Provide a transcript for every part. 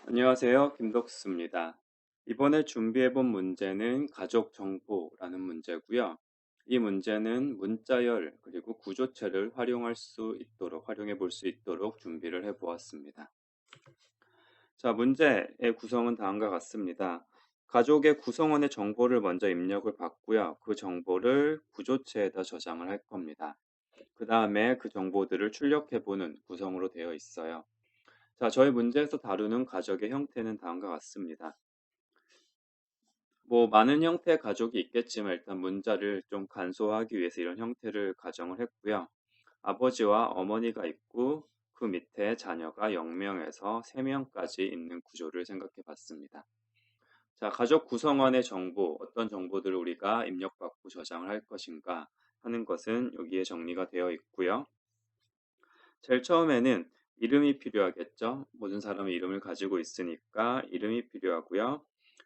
안녕하세요. 김덕수입니다. 이번에 준비해 본 문제는 가족 정보라는 문제고요. 이 문제는 문자열 그리고 구조체를 활용해 볼 수 있도록 준비를 해 보았습니다. 자, 문제의 구성은 다음과 같습니다. 가족의 구성원의 정보를 먼저 입력을 받고요. 그 정보를 구조체에다 저장을 할 겁니다. 그 다음에 그 정보들을 출력해 보는 구성으로 되어 있어요. 자, 저희 문제에서 다루는 가족의 형태는 다음과 같습니다. 많은 형태의 가족이 있겠지만 일단 문자를 좀 간소화하기 위해서 이런 형태를 가정을 했고요. 아버지와 어머니가 있고 그 밑에 자녀가 0명에서 3명까지 있는 구조를 생각해 봤습니다. 자, 가족 구성원의 정보, 어떤 정보들을 우리가 입력받고 저장을 할 것인가 하는 것은 여기에 정리가 되어 있고요. 제일 처음에는 이름이 필요하겠죠. 모든 사람이 이름을 가지고 있으니까 이름이 필요하고요.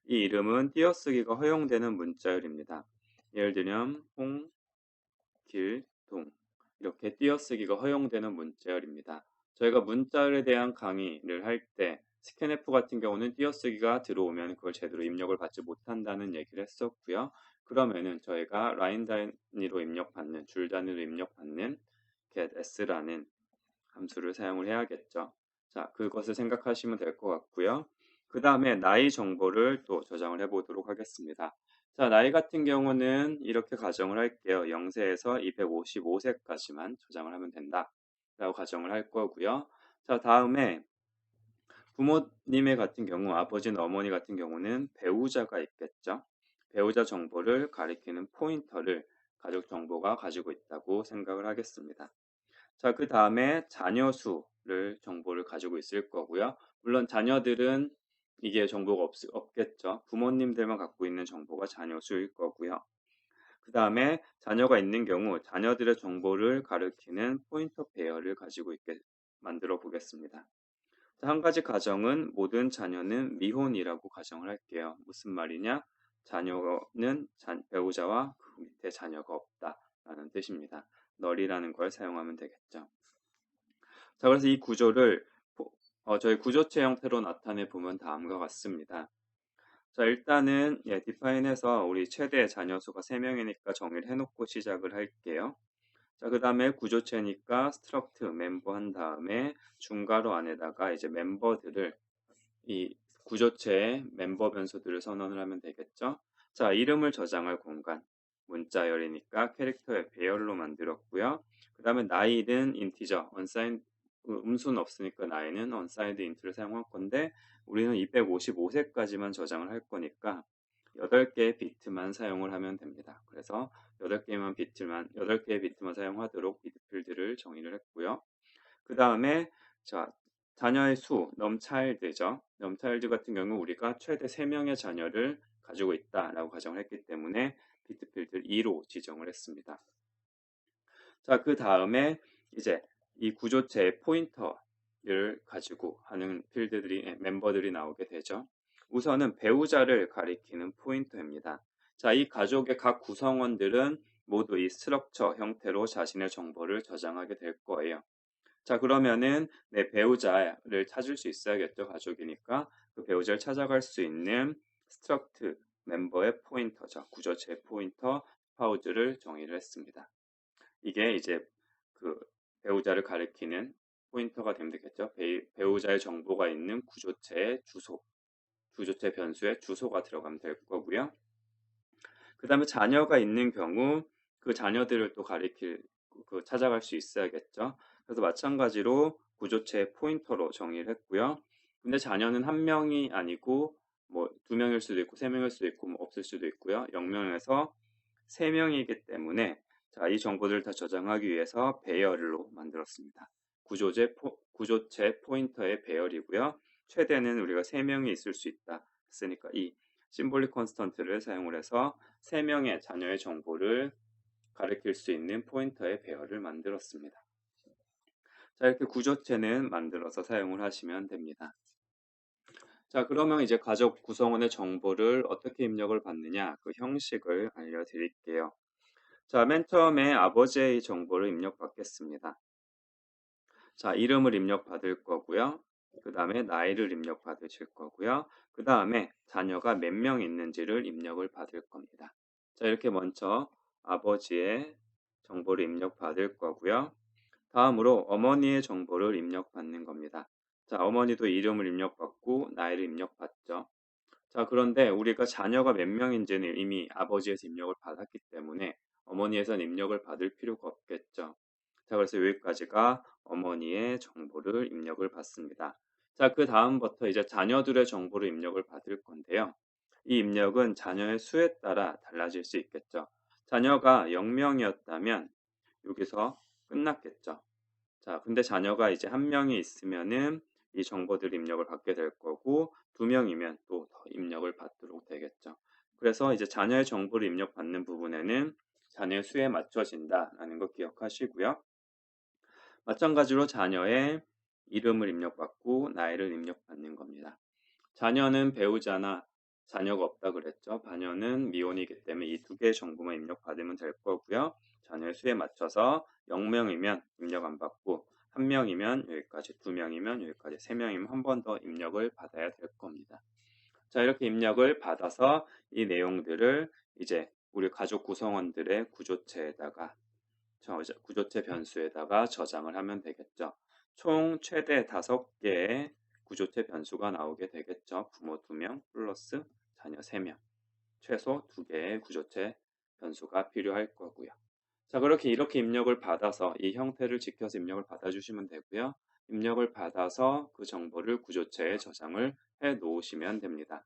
이 이름은 띄어쓰기가 허용되는 문자열입니다. 예를 들면 홍, 길, 동 이렇게 띄어쓰기가 허용되는 문자열입니다. 저희가 문자열에 대한 강의를 할 때 스캔F 같은 경우는 띄어쓰기가 들어오면 그걸 제대로 입력을 받지 못한다는 얘기를 했었고요. 그러면은 저희가 라인 단위로 입력받는 줄 단위로 입력받는 getS라는 함수를 사용을 해야겠죠. 자, 그것을 생각하시면 될 것 같고요. 그 다음에 나이 정보를 또 저장을 해보도록 하겠습니다. 자, 나이 같은 경우는 이렇게 가정을 할게요. 0세에서 255세까지만 저장을 하면 된다. 라고 가정을 할 거고요. 자, 다음에 부모님의 같은 경우, 아버지나 어머니 같은 경우는 배우자가 있겠죠. 배우자 정보를 가리키는 포인터를 가족 정보가 가지고 있다고 생각을 하겠습니다. 자, 그 다음에 자녀 수를 정보를 가지고 있을 거고요. 물론 자녀들은 이게 정보가 없겠죠. 부모님들만 갖고 있는 정보가 자녀 수일 거고요. 그 다음에 자녀가 있는 경우 자녀들의 정보를 가리키는 포인터 페어를 가지고 있게 만들어 보겠습니다. 자, 한 가지 가정은 모든 자녀는 미혼이라고 가정을 할게요. 무슨 말이냐? 자녀는 배우자와 그 밑에 자녀가 없다라는 뜻입니다. 널이라는 걸 사용하면 되겠죠. 자, 그래서 이 구조를 저희 구조체 형태로 나타내 보면 다음과 같습니다. 자, 일단은 디파인해서 우리 최대 자녀 수가 3명이니까 정의를 해놓고 시작을 할게요. 자, 그 다음에 구조체니까 struct 멤버 한 다음에 중괄호 안에다가 이제 멤버들을 이 구조체의 멤버 변수들을 선언을 하면 되겠죠. 자, 이름을 저장할 공간 문자열이니까 캐릭터의 배열로 만들었고요. 그 다음에 나이는 인티저, unsigned 음수는 없으니까 나이는 unsigned int를 사용할 건데 우리는 255세까지만 저장을 할 거니까 8개의 비트만 사용을 하면 됩니다. 그래서 8개의 비트만 사용하도록 비트 필드를 정의를 했고요. 그 다음에 자, 자녀의 수, 넘차일드죠. 넘차일드 같은 경우 우리가 최대 3명의 자녀를 가지고 있다라고 가정을 했기 때문에 비트필드를 2로 지정을 했습니다. 자, 그 다음에 이제 이 구조체의 포인터를 가지고 하는 멤버들이 나오게 되죠. 우선은 배우자를 가리키는 포인터입니다. 자, 이 가족의 각 구성원들은 모두 이 스트럭처 형태로 자신의 정보를 저장하게 될 거예요. 자, 그러면은 내 배우자를 찾을 수 있어야겠죠. 가족이니까. 그 배우자를 찾아갈 수 있는 스트럭트 멤버의 포인터죠. 구조체 포인터 파우즈를 정의를 했습니다. 이게 이제 그 배우자를 가리키는 포인터가 되면 되겠죠. 배우자의 정보가 있는 구조체의 주소, 구조체 변수의 주소가 들어가면 될 거고요. 그 다음에 자녀가 있는 경우 그 자녀들을 또 찾아갈 수 있어야겠죠. 그래서 마찬가지로 구조체 포인터로 정의를 했고요. 근데 자녀는 한 명이 아니고 2명일 수도 있고 3명일 수도 있고 없을 수도 있고요. 0명에서 3명이기 때문에 자, 이 정보들을 다 저장하기 위해서 배열로 만들었습니다. 구조체 포인터의 배열이고요. 최대는 우리가 3명이 있을 수 있다 했으니까 이 심볼릭 컨스턴트를 사용을 해서 3명의 자녀의 정보를 가리킬 수 있는 포인터의 배열을 만들었습니다. 자, 이렇게 구조체는 만들어서 사용을 하시면 됩니다. 자, 그러면 이제 가족 구성원의 정보를 어떻게 입력을 받느냐 그 형식을 알려드릴게요. 자, 맨 처음에 아버지의 정보를 입력받겠습니다. 자, 이름을 입력받을 거고요. 그 다음에 나이를 입력받으실 거고요. 그 다음에 자녀가 몇 명 있는지를 입력을 받을 겁니다. 자, 이렇게 먼저 아버지의 정보를 입력받을 거고요. 다음으로 어머니의 정보를 입력받는 겁니다. 자, 어머니도 이름을 입력받고 나이를 입력받죠. 자, 그런데 우리가 자녀가 몇 명인지는 이미 아버지에서 입력을 받았기 때문에 어머니에선 입력을 받을 필요가 없겠죠. 자, 그래서 여기까지가 어머니의 정보를 입력을 받습니다. 자, 그 다음부터 이제 자녀들의 정보를 입력을 받을 건데요. 이 입력은 자녀의 수에 따라 달라질 수 있겠죠. 자녀가 0명이었다면 여기서 끝났겠죠. 자, 근데 자녀가 이제 한 명이 있으면은 이 정보들 입력을 받게 될 거고, 두 명이면 또 더 입력을 받도록 되겠죠. 그래서 이제 자녀의 정보를 입력받는 부분에는 자녀의 수에 맞춰진다라는 거 기억하시고요. 마찬가지로 자녀의 이름을 입력받고 나이를 입력받는 겁니다. 자녀는 배우자나 자녀가 없다 그랬죠. 자녀는 미혼이기 때문에 이 두 개의 정보만 입력받으면 될 거고요. 자녀의 수에 맞춰서 0명이면 입력 안 받고, 1명이면 여기까지, 2명이면 여기까지, 3명이면 한 번 더 입력을 받아야 될 겁니다. 자, 이렇게 입력을 받아서 이 내용들을 이제 우리 가족 구성원들의 구조체에다가 구조체 변수에다가 저장을 하면 되겠죠. 총 최대 5개의 구조체 변수가 나오게 되겠죠. 부모 2명 플러스 자녀 3명. 최소 2개의 구조체 변수가 필요할 거고요. 자, 그렇게 이렇게 입력을 받아서 이 형태를 지켜서 입력을 받아주시면 되고요. 입력을 받아서 그 정보를 구조체에 저장을 해 놓으시면 됩니다.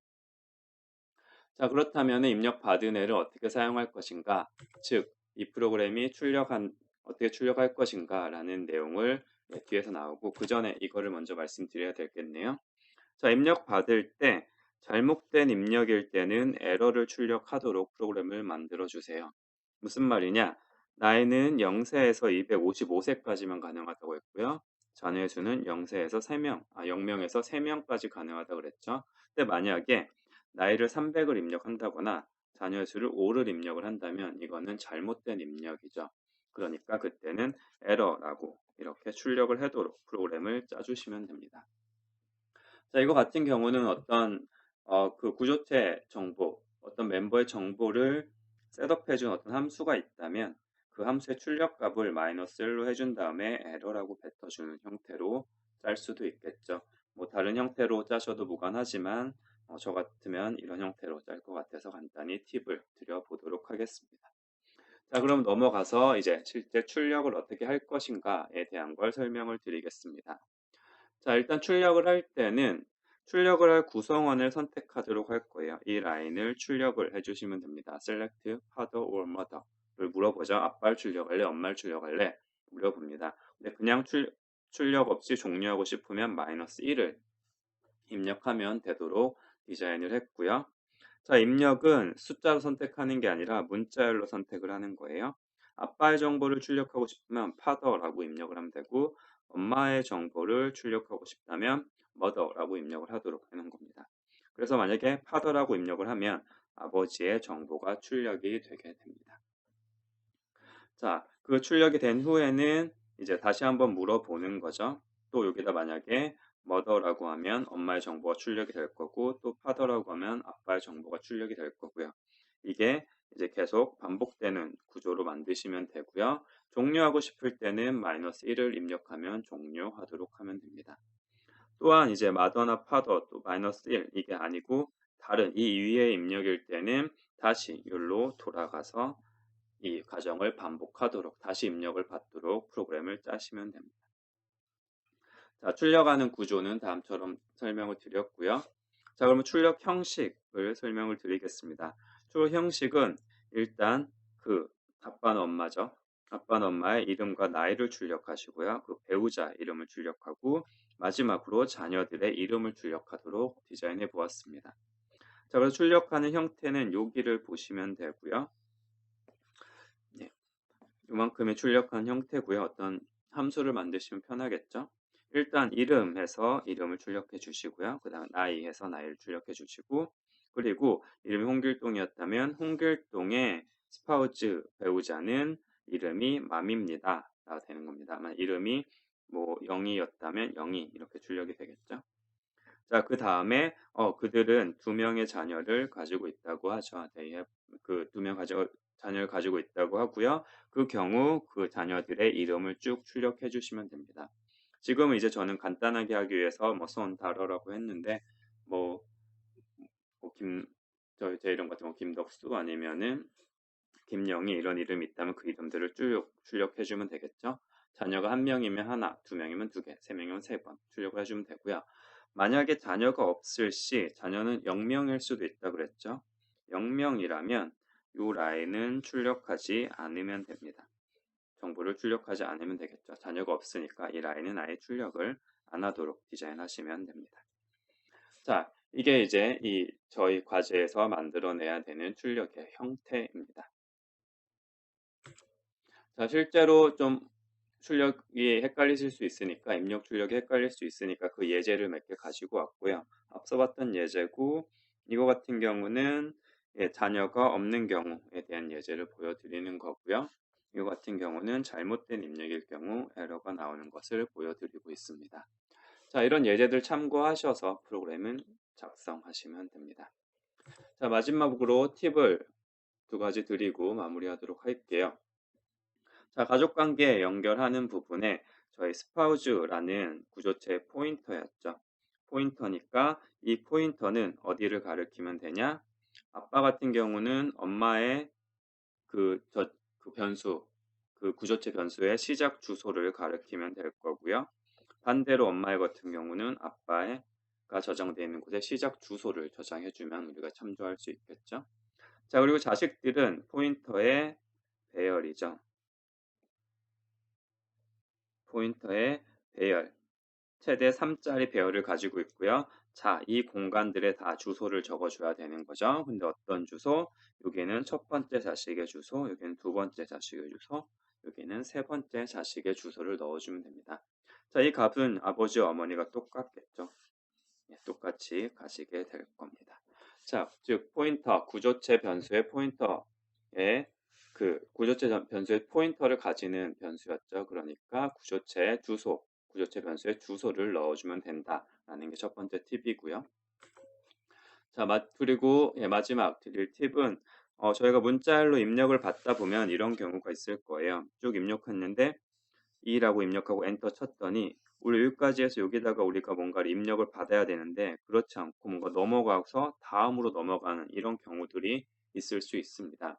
자, 그렇다면 입력받은 애를 어떻게 사용할 것인가? 즉, 이 프로그램이 어떻게 출력할 것인가? 라는 내용을 뒤에서 나오고, 그 전에 이거를 먼저 말씀드려야 되겠네요. 자, 입력받을 때 잘못된 입력일 때는 에러를 출력하도록 프로그램을 만들어 주세요. 무슨 말이냐? 나이는 0세에서 255세까지만 가능하다고 했고요. 자녀의 수는 0명에서 3명까지 가능하다고 그랬죠. 근데 만약에 나이를 300을 입력한다거나 자녀의 수를 5를 입력을 한다면 이거는 잘못된 입력이죠. 그러니까 그때는 에러라고 이렇게 출력을 하도록 프로그램을 짜주시면 됩니다. 자, 이거 같은 경우는 그 구조체 정보, 어떤 멤버의 정보를 셋업해 준 어떤 함수가 있다면 그 함수의 출력값을 -1로 해준 다음에 에러라고 뱉어주는 형태로 짤 수도 있겠죠. 뭐 다른 형태로 짜셔도 무관하지만 저 같으면 이런 형태로 짤 것 같아서 간단히 팁을 드려보도록 하겠습니다. 자, 그럼 넘어가서 이제 실제 출력을 어떻게 할 것인가에 대한 걸 설명을 드리겠습니다. 자, 일단 출력을 할 때는 출력을 할 구성원을 선택하도록 할 거예요. 이 라인을 출력을 해주시면 됩니다. select father or mother를 물어보죠. 아빠를 출력할래? 엄마를 출력할래? 물어봅니다. 근데 그냥 출력 없이 종료하고 싶으면 -1을 입력하면 되도록 디자인을 했고요. 자, 입력은 숫자로 선택하는 게 아니라 문자열로 선택을 하는 거예요. 아빠의 정보를 출력하고 싶으면 father라고 입력을 하면 되고, 엄마의 정보를 출력하고 싶다면 mother라고 입력을 하도록 하는 겁니다. 그래서 만약에 father라고 입력을 하면 아버지의 정보가 출력이 되게 됩니다. 자, 그 출력이 된 후에는 이제 다시 한번 물어보는 거죠. 또 여기다 만약에 mother라고 하면 엄마의 정보가 출력이 될 거고, 또 father라고 하면 아빠의 정보가 출력이 될 거고요. 이게 이제 계속 반복되는 구조로 만드시면 되고요. 종료하고 싶을 때는 -1을 입력하면 종료하도록 하면 됩니다. 또한 이제 mother나 father 또 -1 이게 아니고 다른 이 위의 입력일 때는 다시 여기로 돌아가서 이 과정을 반복하도록 다시 입력을 받도록 프로그램을 짜시면 됩니다. 자, 출력하는 구조는 다음처럼 설명을 드렸고요. 자, 그러면 출력 형식을 설명을 드리겠습니다. 출력 형식은 일단 그 아빠는 엄마죠. 아빠는 엄마의 이름과 나이를 출력하시고요. 그 배우자 이름을 출력하고 마지막으로 자녀들의 이름을 출력하도록 디자인해 보았습니다. 자, 그래서 출력하는 형태는 여기를 보시면 되고요. 네, 이만큼의 출력한 형태고요. 어떤 함수를 만드시면 편하겠죠. 일단 이름해서 이름을 출력해 주시고요. 그 다음 나이해서 나이를 출력해 주시고, 그리고 이름이 홍길동이었다면 홍길동의 스파우즈 배우자는 이름이 맘입니다. 라고 되는 겁니다. 이름이 뭐 0이었다면 0이 이렇게 출력이 되겠죠. 자, 그다음에 그들은 두 명의 자녀를 가지고 있다고 하죠. They have 그 두 명 자녀를 가지고 있다고 하고요. 그 경우 그 자녀들의 이름을 쭉 출력해 주시면 됩니다. 지금은 이제 저는 간단하게 하기 위해서 뭐 손 다러라고 했는데 뭐, 제 이름 같은 거 김덕수 아니면은 김영희 이런 이름이 있다면 그 이름들을 쭉 출력해 주면 되겠죠. 자녀가 한 명이면 하나, 두 명이면 두 개, 세 명이면 세 번 출력을 해주면 되고요. 만약에 자녀가 없을 시 자녀는 0명일 수도 있다 그랬죠. 0명이라면 이 라인은 출력하지 않으면 됩니다. 정보를 출력하지 않으면 되겠죠. 자녀가 없으니까 이 라인은 아예 출력을 안 하도록 디자인하시면 됩니다. 자, 이게 이제 저희 과제에서 만들어내야 되는 출력의 형태입니다. 자, 실제로 좀 출력이 헷갈리실 수 있으니까 입력 출력이 헷갈릴 수 있으니까 그 예제를 몇 개 가지고 왔고요. 앞서 봤던 예제고 이거 같은 경우는 자녀가 없는 경우에 대한 예제를 보여드리는 거고요. 이거 같은 경우는 잘못된 입력일 경우 에러가 나오는 것을 보여드리고 있습니다. 자, 이런 예제들 참고하셔서 프로그램은 작성하시면 됩니다. 자, 마지막으로 팁을 두 가지 드리고 마무리하도록 할게요. 자, 가족관계 연결하는 부분에 저희 스파우즈라는 구조체 포인터였죠. 포인터니까 이 포인터는 어디를 가리키면 되냐? 아빠 같은 경우는 엄마의 그 변수, 그 구조체 변수의 시작 주소를 가리키면 될 거고요. 반대로 엄마 같은 경우는 아빠가 저장되어 있는 곳에 시작 주소를 저장해주면 우리가 참조할 수 있겠죠. 자, 그리고 자식들은 포인터의 배열이죠. 포인터의 배열, 최대 3짜리 배열을 가지고 있고요. 자, 이 공간들에 다 주소를 적어줘야 되는 거죠. 근데 어떤 주소? 여기는 첫 번째 자식의 주소, 여기는 두 번째 자식의 주소, 여기는 세 번째 자식의 주소를 넣어주면 됩니다. 자, 이 값은 아버지와 어머니가 똑같겠죠. 똑같이 가시게 될 겁니다. 자, 즉 포인터, 구조체 변수의 포인터에 그 구조체 변수의 포인터를 가지는 변수였죠. 그러니까 구조체 주소, 구조체 변수의 주소를 넣어주면 된다라는 게 첫 번째 팁이고요. 자, 그리고 마지막 드릴 팁은 저희가 문자열로 입력을 받다 보면 이런 경우가 있을 거예요. 쭉 입력했는데 2라고 입력하고 엔터 쳤더니 우리 여기까지 해서 여기다가 우리가 뭔가를 입력을 받아야 되는데 그렇지 않고 뭔가 넘어가서 다음으로 넘어가는 이런 경우들이 있을 수 있습니다.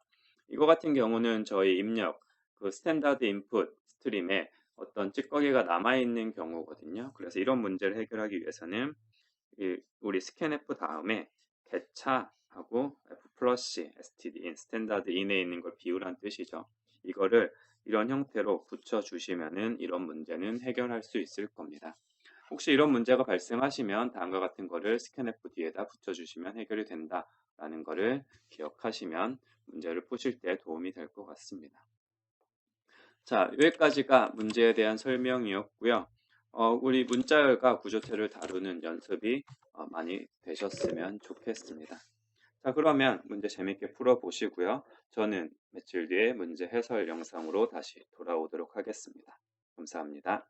이거 같은 경우는 저희 입력 그 스탠다드 인풋 스트림에 어떤 찌꺼기가 남아있는 경우거든요. 그래서 이런 문제를 해결하기 위해서는 우리 스캔F 다음에 개차하고 F 플러시 std in 스탠다드 in에 있는 걸 비우란 뜻이죠. 이거를 이런 형태로 붙여주시면은 이런 문제는 해결할 수 있을 겁니다. 혹시 이런 문제가 발생하시면 다음과 같은 거를 스캔F 뒤에다 붙여주시면 해결이 된다라는 거를 기억하시면 문제를 푸실 때 도움이 될 것 같습니다. 자, 여기까지가 문제에 대한 설명이었고요. 우리 문자열과 구조체를 다루는 연습이 많이 되셨으면 좋겠습니다. 자, 그러면 문제 재밌게 풀어보시고요. 저는 며칠 뒤에 문제 해설 영상으로 다시 돌아오도록 하겠습니다. 감사합니다.